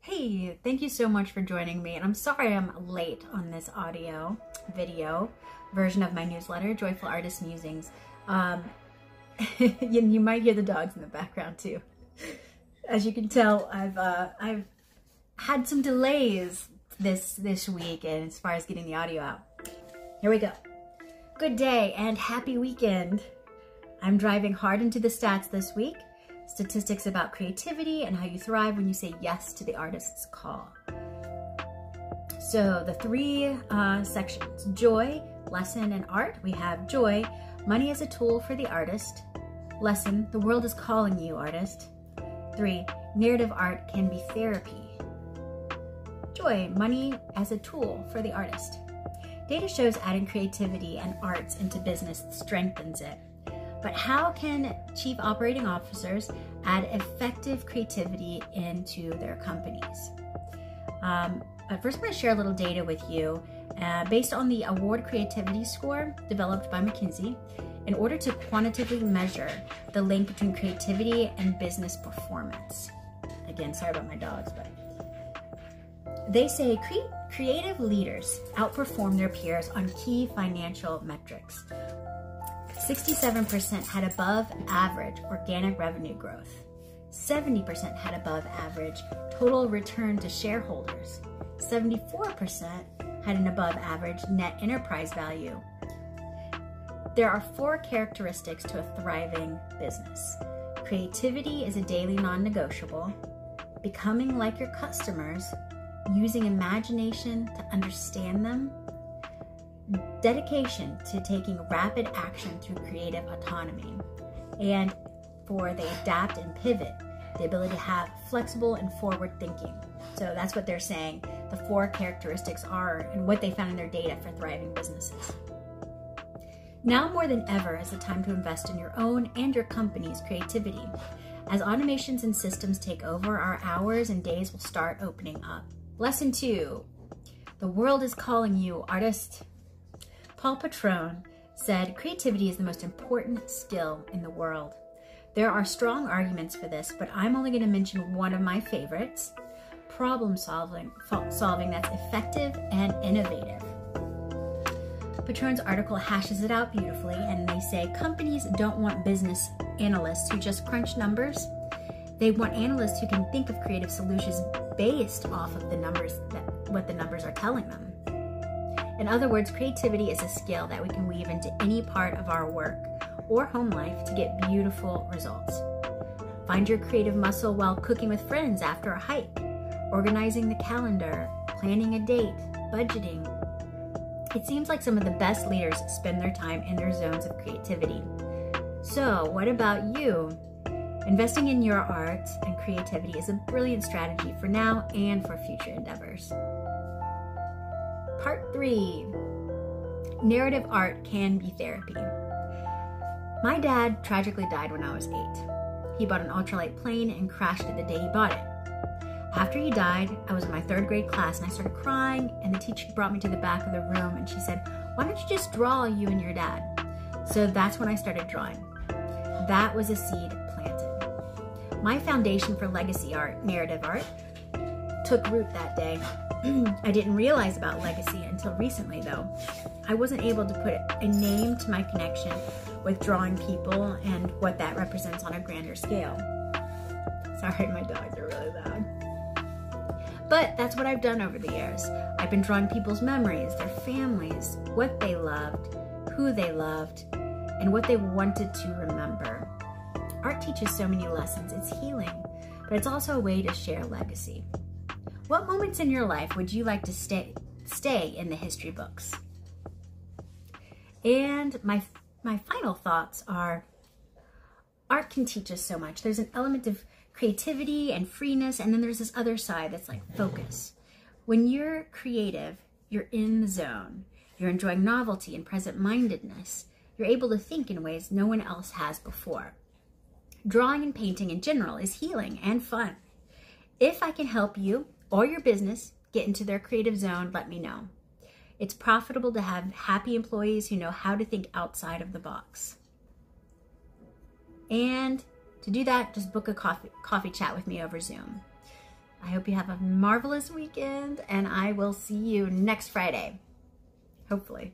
Hey, thank you so much for joining me. And I'm sorry I'm late on this audio video version of my newsletter, Joyful Artist Musings. You might hear the dogs in the background too. As you can tell, I've had some delays this week and as far as getting the audio out. Here we go. Good day and happy weekend. I'm driving hard into the stats this week. Statistics about creativity and how you thrive when you say yes to the artist's call. So the three sections: joy, lesson, and art. We have joy, money as a tool for the artist. Lesson, the world is calling you, artist. 3, narrative art can be therapy. Joy, money as a tool for the artist. Data shows adding creativity and arts into business strengthens it. But how can chief operating officers add effective creativity into their companies? But first I'm going to share a little data with you based on the award creativity score developed by McKinsey in order to quantitatively measure the link between creativity and business performance. Again, sorry about my dogs, but they say creative leaders outperform their peers on key financial metrics. 67% had above average organic revenue growth. 70% had above average total return to shareholders. 74% had an above average net enterprise value. There are 4 characteristics to a thriving business. Creativity is a daily non-negotiable. Becoming like your customers, using imagination to understand them. Dedication to taking rapid action through creative autonomy. And for they adapt and pivot, the ability to have flexible and forward thinking. So that's what they're saying the 4 characteristics are and what they found in their data for thriving businesses. Now more than ever is the time to invest in your own and your company's creativity. As automations and systems take over, our hours and days will start opening up. Lesson 2, the world is calling you, artist. Paul Patrone said, creativity is the most important skill in the world. There are strong arguments for this, but I'm only going to mention one of my favorites, problem solving that's effective and innovative. Patrone's article hashes it out beautifully, and they say companies don't want business analysts who just crunch numbers. They want analysts who can think of creative solutions based off of the numbers, what the numbers are telling them. In other words, creativity is a skill that we can weave into any part of our work or home life to get beautiful results. Find your creative muscle while cooking with friends after a hike, organizing the calendar, planning a date, budgeting. It seems like some of the best leaders spend their time in their zones of creativity. So, what about you? Investing in your art and creativity is a brilliant strategy for now and for future endeavors. Part 3, narrative art can be therapy. My dad tragically died when I was 8. He bought an ultralight plane and crashed it the day he bought it. After he died, I was in my 3rd grade class and I started crying, and the teacher brought me to the back of the room and she said, "Why don't you just draw you and your dad?" So that's when I started drawing. That was a seed planted. My foundation for legacy art, narrative art, took root that day. I didn't realize about legacy until recently though. I wasn't able to put a name to my connection with drawing people and what that represents on a grander scale. Sorry, my dogs are really loud. But that's what I've done over the years. I've been drawing people's memories, their families, what they loved, who they loved, and what they wanted to remember. Art teaches so many lessons. It's healing, but it's also a way to share legacy. What moments in your life would you like to stay in the history books? And my final thoughts are, art can teach us so much. There's an element of creativity and freeness, and then there's this other side that's like focus. When you're creative, you're in the zone. You're enjoying novelty and present-mindedness. You're able to think in ways no one else has before. Drawing and painting in general is healing and fun. If I can help you or your business get into their creative zone, let me know. It's profitable to have happy employees who know how to think outside of the box. And to do that, just book a coffee chat with me over Zoom. I hope you have a marvelous weekend, and I will see you next Friday, hopefully.